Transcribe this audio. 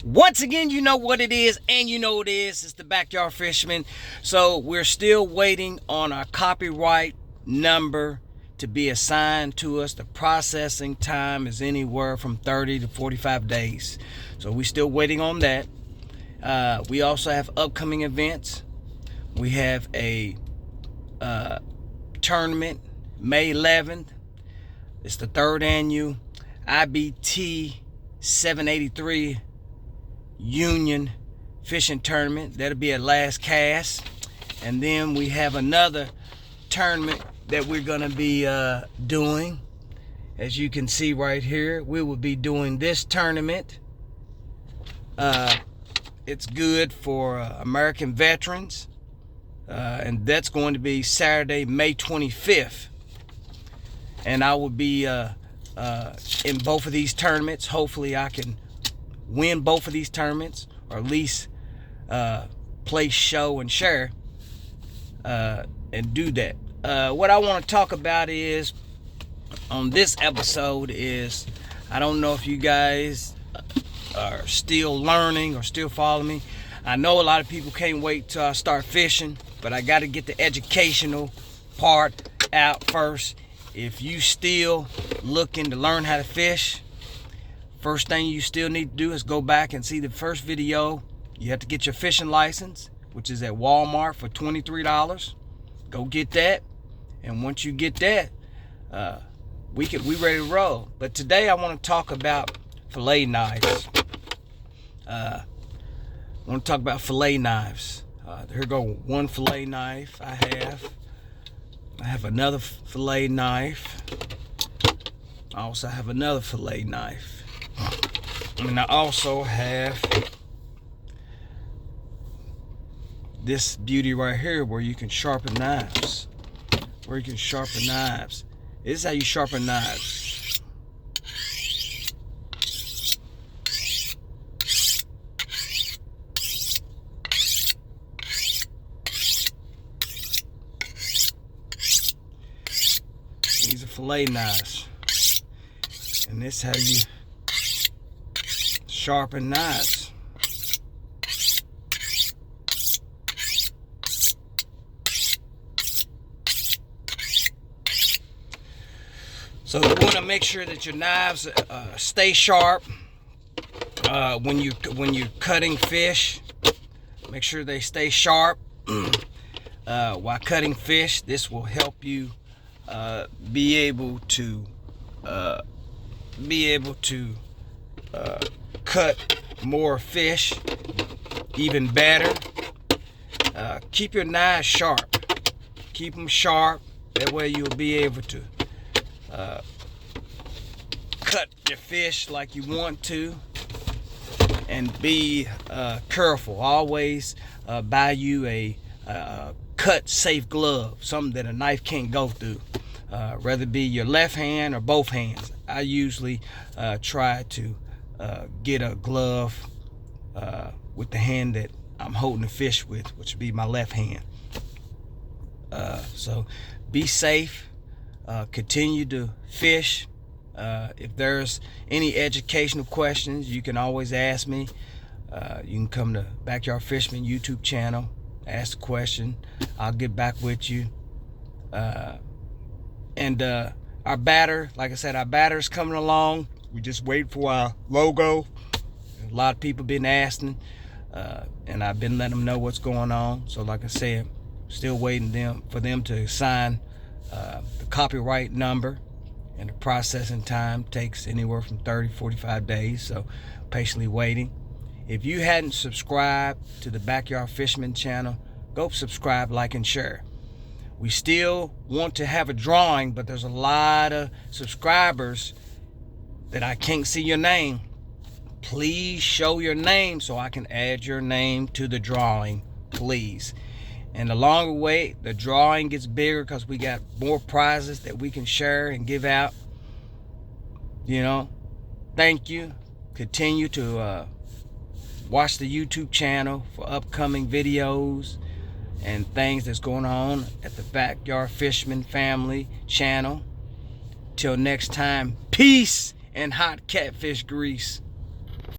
Once again, you know what it is, and you know what it is. It's the Backyard Fisherman. So we're still waiting on our copyright number to be assigned to us. The processing time is anywhere from 30 to 45 days. So we're still waiting on that. We also have upcoming events. We have a tournament May 11th. It's the third annual IBT 783 Union Fishing Tournament. That'll be at Last Cast. And then we have another tournament that we're gonna be doing. As you can see right here, we will be doing this tournament. It's good for American veterans, and that's going to be Saturday, May 25th. And I will be in both of these tournaments. Hopefully I can win both of these tournaments, or at least play, show, and share, and do that. What I want to talk about is, on this episode is, I don't know if you guys are still learning or still following me. I know a lot of people can't wait till I start fishing, but I got to get the educational part out first. If you still looking to learn how to fish, first thing you still need to do is go back and see the first video. You have to get your fishing license, which is at Walmart for $23. Go get that, and once you get that, we ready to roll. But today I want to talk about fillet knives. I want to talk about fillet knives. Here go one fillet knife I have another fillet knife. I also have another fillet knife. And I also have this beauty right here where you can sharpen knives. This is how you sharpen knives. These are fillet knives, and this is how you sharpen knives. So you want to make sure that your knives stay sharp when you're cutting fish. Make sure they stay sharp while cutting fish. This will help you be able to cut more fish even better. Keep your knives sharp. Keep them sharp. That way you'll be able to cut your fish like you want to, and be careful. Always buy you a cut safe glove, something that a knife can't go through, whether it be your left hand or both hands. I usually try to get a glove with the hand that I'm holding the fish with, which would be my left hand. So be safe. Continue to fish. If there's any educational questions, you can always ask me. You can come to Backyard Fisherman YouTube channel, ask a question. I'll get back with you. And our batter, like I said, our batter's coming along. We just wait for our logo. A lot of people been asking, and I've been letting them know what's going on. So like I said, still waiting for them to sign the copyright number, and the processing time takes anywhere from 30 to 45 days. So patiently waiting. If you hadn't subscribed to the Backyard Fisherman channel, go subscribe, like, and share. We still want to have a drawing, but there's a lot of subscribers that I can't see your name. Please show your name so I can add your name to the drawing, please. And the longer way, the drawing gets bigger, because we got more prizes that we can share and give out. You know, thank you. Continue to watch the YouTube channel for upcoming videos and things that's going on at the Backyard Fisherman family channel. Till next time, peace and hot catfish grease.